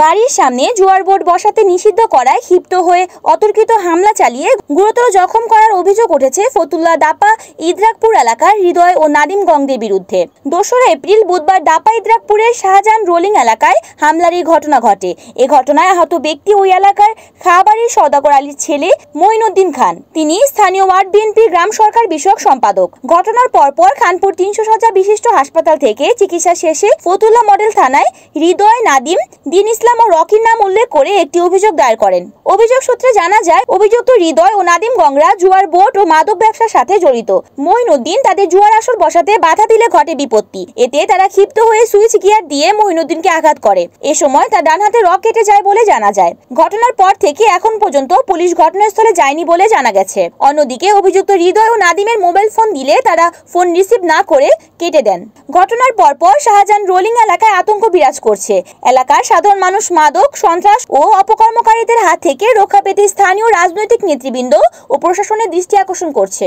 বাড়ির সামনে জুয়ার বোর্ড বসাতে নিষিদ্ধ করায় ক্ষিপ্ত হয়ে অতর্কিত হামলা চালিয়ে গুরুতর জখম করার অভিযোগ উঠেছে ফতুল্লা দাপা ইদ্রাকপুর এলাকার হৃদয় ও নাদিম গংদের বিরুদ্ধে। ২রা এপ্রিল বুধবার দাপা ইদ্রাকপুরের শাহজাহান রোলিং এলাকায় হামলার এই ঘটনা ঘটে। এ ঘটনায় আহত ব্যক্তি ওই এলাকার খাবারের সওদাগর আলীর ছেলে মঈনুদ্দিন খান। তিনি স্থানীয় ওয়ার্ড বিএনপির গ্রাম সরকার বিষয়ক সম্পাদক। ঘটনার পরপর খানপুর ৩০০ শয্যা বিশিষ্ট হাসপাতাল থেকে চিকিৎসা শেষে ফতুল্লা মডেল থানায় হৃদয়, নাদিম, দিন ইসলাম ও রকির নাম উল্লেখ করে একটি অভিযোগ দায়ের করেন। অভিযোগ সূত্রে জানা যায়, অভিযুক্ত হৃদয় ও নাদিম গংরা জুয়ার বোর্ড ও মাদক ব্যবসার সাথে জড়িত। মঈনুদ্দিন তাদের জুয়ার আসর বসাতে বাধা দিলে ঘটে বিপত্তি। এতে তারা ক্ষিপ্ত হয়ে সুইচ গিয়ার দিয়ে মঈনুদ্দিনকে আঘাত করে। এ সময় তার ডান হাতে রক কেটে যায় বলে জানা যায়। ঘটনার পর থেকে এখন পর্যন্ত পুলিশ ঘটনাস্থলে যায়নি বলে জানা গেছে। অন্যদিকে অভিযুক্ত হৃদয় ও নাদিমের মোবাইল ফোন দিলে তারা ফোন রিসিভ না করে কেটে দেন। ঘটনার পরপর শাহজাহান রোলিং এলাকায় আতঙ্ক বিরাজ করছে। এলাকার সাধারণ মানুষ মাদক, সন্ত্রাস ও অপকর্মকারীদের হাত থেকে রক্ষা পেতে স্থানীয় রাজনৈতিক নেতৃবৃন্দ ও প্রশাসনের দৃষ্টি আকর্ষণ করছে।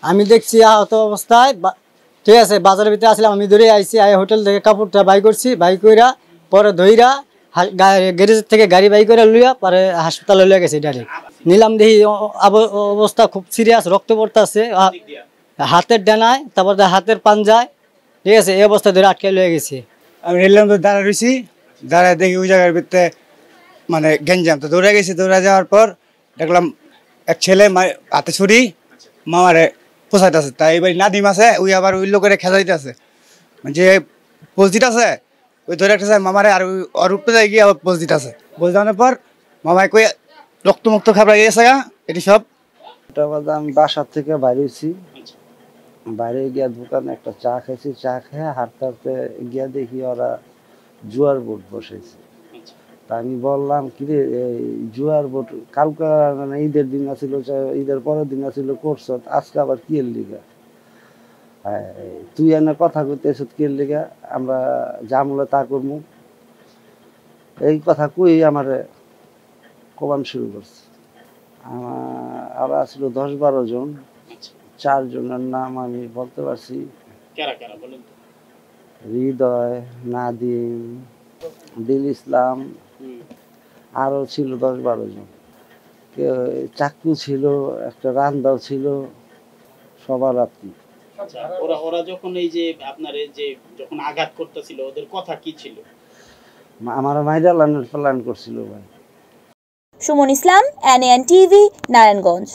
আমি দেখছি আহত অবস্থায়, ঠিক আছে, বাজারের ভিতরে আসলাম, আমি ধরে আইসি, হোটেল থেকে কাপড়টা বাই করছি, বাই কইরা পরে ধইরা গ্যারেজ থেকে গাড়ি বাই করে লইয়া পরে হাসপাতালে লইয়া গেছি ডাইরেক্ট। নিলাম, দেখি অবস্থা খুব সিরিয়াস, রক্ত পড়তেছে হাতের ডানায়, তারপর হাতের পাঞ্জায়, ঠিক আছে, এই অবস্থা ধরে আটকে লইয়া গেছি। আমি নিলাম তো দাঁড়া রয়েছি, দাঁড়ায় দেখি ওই জায়গার ভিতরে মানে গেঞ্জাম, তো দৌড়ে গেছি। দৌড়ে যাওয়ার পর দেখলাম এক ছেলে হাতে ছুরি মামারে পোষাইতেছে। তাই এবার নাদিম আছে, ওই আবার ওই লোকের খেজাইতেছে, যে পোজ দিতেছে ওই ধরে একটা মামারে, আর ওর উপরে যাই গিয়ে আবার পোজ দিতেছে। পোজ দেওয়ানোর পর মামায় কই রক্তমুক্ত খাবার গিয়েছে গা এটি সব। আমি বাসার থেকে বাইরেছি, বাইরে গিয়া দোকানে একটা চা খাইছি, চা খেয়ে হাঁটতে হাঁটতে গিয়া দেখি ওরা জুয়ার বোর্ড বসেছে। তা আমি বললাম, কিরে জুয়ার বোর্ড কালকে মানে ঈদের দিন আছিল, ঈদের পরের দিন আছিল করছ, আজকে আবার কি এর লিগা? তুই এনে কথা কইতে এসে কি এর লিগা? আমরা জামলে তা করবো, এই কথা কই আমার কমান শুরু করছে। আর আসছিল ১০-১২ জন, ৪ জনের নাম আমি বলতে পারছি। হৃদয়, নাদিম, দিল ইসলাম, আরো ছিল ১০-১২ জন। চাকু ছিল, একটা রান্দাও ছিল, সবার আপনি। ওরা যখন এই যে আপনার যে যখন আঘাত করতেছিল ওদের কথা কি ছিল? আমার মাইরা প্ল্যান করছিল ভাই। সুমন ইসলাম, NAN TV, নারায়ণগঞ্জ।